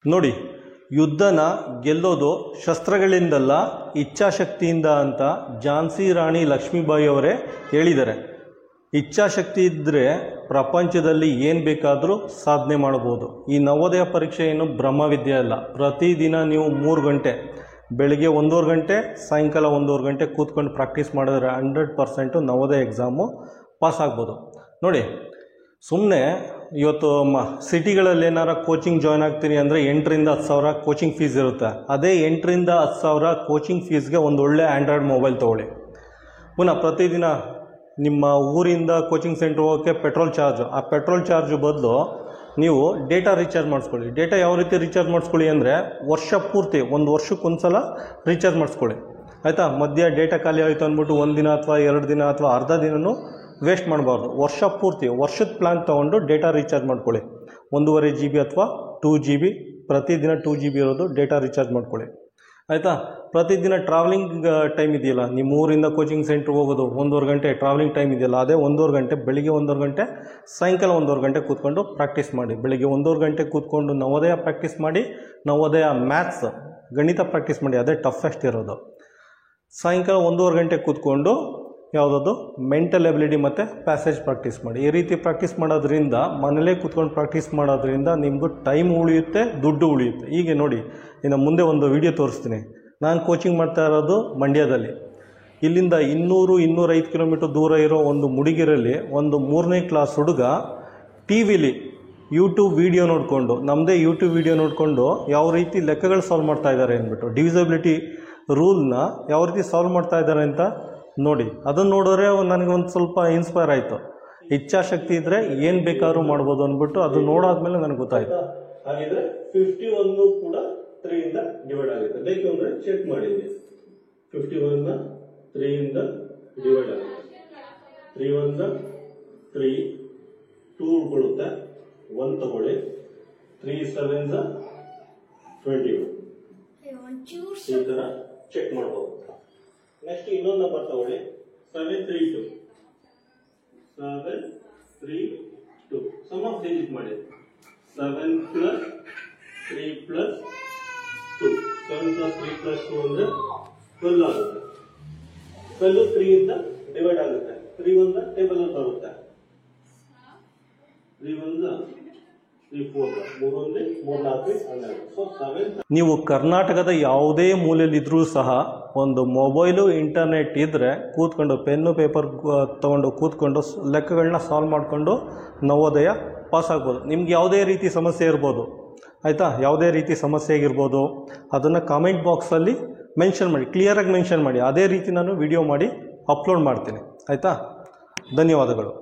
ನೋಡಿ, ಯುದ್ಧನ ಗೆಲ್ಲೋದು ಶಸ್ತ್ರಗಳಿಂದಲ್ಲ ಇಚ್ಛಾಶಕ್ತಿಯಿಂದ ಅಂತ ಝಾನ್ಸಿ ರಾಣಿ ಲಕ್ಷ್ಮೀಬಾಯಿ ಅವರೇ ಹೇಳಿದ್ದಾರೆ. ಇಚ್ಛಾಶಕ್ತಿ ಇದ್ದರೆ ಪ್ರಪಂಚದಲ್ಲಿ ಏನು ಬೇಕಾದರೂ ಸಾಧನೆ ಮಾಡ್ಬೋದು. ಈ ನವೋದಯ ಪರೀಕ್ಷೆ ಏನು ಬ್ರಹ್ಮವಿದ್ಯೆ ಅಲ್ಲ. ಪ್ರತಿದಿನ ನೀವು 3 ಗಂಟೆ, ಬೆಳಗ್ಗೆ 1.5 ಗಂಟೆ, ಸಾಯಂಕಾಲ 1.5 ಗಂಟೆ ಕೂತ್ಕೊಂಡು ಪ್ರಾಕ್ಟೀಸ್ ಮಾಡಿದ್ರೆ 100% ನವೋದಯ ಎಕ್ಸಾಮು ಪಾಸ್ ಆಗ್ಬೋದು. ನೋಡಿ, ಸುಮ್ಮನೆ ಇವತ್ತು ಸಿಟಿಗಳಲ್ಲಿ ಏನಾರ ಕೋಚಿಂಗ್ ಜಾಯ್ನ್ ಆಗ್ತೀನಿ ಅಂದರೆ 8,000 to 10,000 ಕೋಚಿಂಗ್ ಫೀಸ್ ಇರುತ್ತೆ. ಅದೇ 8,000 to 10,000 ಕೋಚಿಂಗ್ ಫೀಸ್ಗೆ ಒಂದು ಒಳ್ಳೆ ಆ್ಯಂಡ್ರಾಯ್ಡ್ ಮೊಬೈಲ್ ತೊಗೊಳ್ಳಿ. ಪುನಃ ಪ್ರತಿದಿನ ನಿಮ್ಮ ಊರಿಂದ ಕೋಚಿಂಗ್ ಸೆಂಟ್ರ್ ಹೋಗೋಕ್ಕೆ ಪೆಟ್ರೋಲ್ ಚಾರ್ಜು, ಆ ಪೆಟ್ರೋಲ್ ಚಾರ್ಜ್ ಬದಲು ನೀವು ಡೇಟಾ ರೀಚಾರ್ಜ್ ಮಾಡಿಸ್ಕೊಳ್ಳಿ. ಡೇಟಾ ಯಾವ ರೀತಿ ರೀಚಾರ್ಜ್ ಮಾಡಿಸ್ಕೊಳ್ಳಿ ಅಂದರೆ ವರ್ಷ ಪೂರ್ತಿ, 1 ವರ್ಷಕ್ಕೊಂದು ಸಲ ರೀಚಾರ್ಜ್ ಮಾಡಿಸ್ಕೊಳ್ಳಿ. ಆಯಿತಾ? ಮಧ್ಯ ಡೇಟಾ ಖಾಲಿ ಆಯಿತು ಅಂದ್ಬಿಟ್ಟು 1 ದಿನ ಅಥವಾ 2 ದಿನ ಅಥವಾ ಅರ್ಧ ದಿನವೂ ವೇಸ್ಟ್ ಮಾಡಬಾರ್ದು. ವರ್ಷ ಪೂರ್ತಿ ವರ್ಷದ ಪ್ಲ್ಯಾನ್ ತೊಗೊಂಡು ಡೇಟಾ ರೀಚಾರ್ಜ್ ಮಾಡ್ಕೊಳ್ಳಿ. 1.5 GB ಅಥವಾ 2 GB, ಪ್ರತಿದಿನ 2 GB ಇರೋದು ಡೇಟಾ ರೀಚಾರ್ಜ್ ಮಾಡ್ಕೊಳ್ಳಿ. ಆಯಿತಾ? ಪ್ರತಿದಿನ ಟ್ರಾವೆಲಿಂಗ್ ಟೈಮ್ ಇದೆಯಲ್ಲ, ನಿಮ್ಮ ಊರಿಂದ ಕೋಚಿಂಗ್ ಸೆಂಟ್ರಿಗೆ ಹೋಗೋದು 1.5 ಗಂಟೆ ಟ್ರಾವೆಲಿಂಗ್ ಟೈಮ್ ಇದೆಯಲ್ಲ, ಅದೇ 1.5 ಗಂಟೆ, ಬೆಳಿಗ್ಗೆ 1.5 ಗಂಟೆ, ಸಾಯಂಕಾಲ 1.5 ಗಂಟೆ ಕೂತ್ಕೊಂಡು ಪ್ರಾಕ್ಟೀಸ್ ಮಾಡಿ. ಬೆಳಿಗ್ಗೆ 1.5 ಗಂಟೆ ಕೂತ್ಕೊಂಡು ನವೋದಯ ಪ್ರಾಕ್ಟೀಸ್ ಮಾಡಿ, ನವೋದಯ ಮ್ಯಾಥ್ಸ್ ಗಣಿತ ಪ್ರಾಕ್ಟೀಸ್ ಮಾಡಿ, ಅದೇ ಟಫೆಸ್ಟ್ ಇರೋದು. ಸಾಯಂಕಾಲ 1.5 ಗಂಟೆ ಕೂತ್ಕೊಂಡು ಯಾವುದದು ಮೆಂಟಲ್ ಎಬಿಲಿಟಿ ಮತ್ತು ಪ್ಯಾಸೇಜ್ ಪ್ರಾಕ್ಟೀಸ್ ಮಾಡಿ. ಈ ರೀತಿ ಪ್ರಾಕ್ಟೀಸ್ ಮಾಡೋದ್ರಿಂದ, ಮನೇಲೇ ಕೂತ್ಕೊಂಡು ಪ್ರಾಕ್ಟೀಸ್ ಮಾಡೋದ್ರಿಂದ ನಿಮಗೂ ಟೈಮ್ ಉಳಿಯುತ್ತೆ, ದುಡ್ಡು ಉಳಿಯುತ್ತೆ. ಹೀಗೆ ನೋಡಿ, ಇನ್ನು ಮುಂದೆ ಒಂದು ವಿಡಿಯೋ ತೋರಿಸ್ತೀನಿ. ನಾನು ಕೋಚಿಂಗ್ ಮಾಡ್ತಾ ಇರೋದು ಮಂಡ್ಯದಲ್ಲಿ. ಇಲ್ಲಿಂದ 200-205 ಕಿಲೋಮೀಟರ್ ದೂರ ಇರೋ ಒಂದು ಮುಡಿಗೆರಲ್ಲಿ ಒಂದು 3ನೇ ಕ್ಲಾಸ್ ಹುಡುಗ ಟಿ ವಿಲಿ ಯೂಟ್ಯೂಬ್ ವೀಡಿಯೋ ನೋಡಿಕೊಂಡು, ನಮ್ಮದೇ ಯೂಟ್ಯೂಬ್ ವೀಡಿಯೋ ನೋಡಿಕೊಂಡು ಯಾವ ರೀತಿ ಲೆಕ್ಕಗಳು ಸಾಲ್ವ್ ಮಾಡ್ತಾ ಇದ್ದಾರೆ ಅಂದ್ಬಿಟ್ಟು, ಡಿವಿಸಿಬಿಲಿಟಿ ರೂಲ್ನ ಯಾವ ರೀತಿ ಸಾಲ್ವ್ ಮಾಡ್ತಾ ಇದ್ದಾರೆ ಅಂತ ನೋಡಿ. ಅದನ್ನು ನೋಡಿದ್ರೆ ನನಗೆ ಒಂದು ಸ್ವಲ್ಪ ಇನ್ಸ್ಪೈರ್ ಆಯಿತು. ಇಚ್ಛಾಶಕ್ತಿ ಇದ್ದರೆ ಏನು ಬೇಕಾದ್ರೂ ಮಾಡ್ಬೋದು ಅಂದ್ಬಿಟ್ಟು ಅದು ನೋಡಾದ್ಮೇಲೆ ನನಗೆ ಗೊತ್ತಾಯಿತು. ಹಾಗಿದ್ರೆ 51 ಕೂಡ 3 ಇಂದ ಡಿವೈಡ್ ಆಗುತ್ತೆ. ಬೇಕು ಅಂದರೆ ಚೆಕ್ ಮಾಡಿದ್ವಿ. 51 3 ಇಂದ ಡಿವೈಡ್ ಆಗುತ್ತೆ. 3 1 3, 2 ಉಳ್ಕೊಳ್ಳುತ್ತೆ, 1 ತಗೊಳ್ಳಿ. 3 7 21. ಈ ಥರ ಚೆಕ್ ಮಾಡ್ಬೋದು. ನೆಕ್ಸ್ಟ್ ಇನ್ನೊಂದು ನಂಬರ್ ತಗೊಳ್ಳಿ, 732. 732 ಸಮ್ ಆಫ್ ಡಿಜಿಟ್ ಮಾಡಿ. 7 + 3 + 2. 7 + 3 + 2 ಅಂದರೆ 12 ಆಗುತ್ತೆ. 12 3 ಇಂದ ಡಿವೈಡ್ ಆಗುತ್ತೆ. 3 1 ಟೇಬಲ್ ಅಲ್ಲಿ ಬರುತ್ತೆ. 3 1 3 4 3 1 3 4 12. ನೀವು ಕರ್ನಾಟಕದ ಯಾವುದೇ ಮೂಲೆಯಲ್ಲಿದ್ದರೂ ಸಹ ಒಂದು ಮೊಬೈಲು, ಇಂಟರ್ನೆಟ್ ಇದ್ದರೆ ಕೂತ್ಕೊಂಡು ಪೆನ್ನು ಪೇಪರ್ ತೊಗೊಂಡು ಕೂತ್ಕೊಂಡು ಲೆಕ್ಕಗಳನ್ನ ಸಾಲ್ವ್ ಮಾಡಿಕೊಂಡು ನವೋದಯ ಪಾಸ್ ಆಗ್ಬೋದು. ನಿಮ್ಗೆ ಯಾವುದೇ ರೀತಿ ಸಮಸ್ಯೆ ಇರ್ಬೋದು. ಆಯಿತಾ? ಯಾವುದೇ ರೀತಿ ಸಮಸ್ಯೆ ಆಗಿರ್ಬೋದು, ಅದನ್ನು ಕಾಮೆಂಟ್ ಬಾಕ್ಸಲ್ಲಿ ಮೆನ್ಷನ್ ಮಾಡಿ, ಕ್ಲಿಯರಾಗಿ ಮೆನ್ಷನ್ ಮಾಡಿ. ಅದೇ ರೀತಿ ನಾನು ವಿಡಿಯೋ ಮಾಡಿ ಅಪ್ಲೋಡ್ ಮಾಡ್ತೀನಿ. ಆಯಿತಾ? ಧನ್ಯವಾದಗಳು.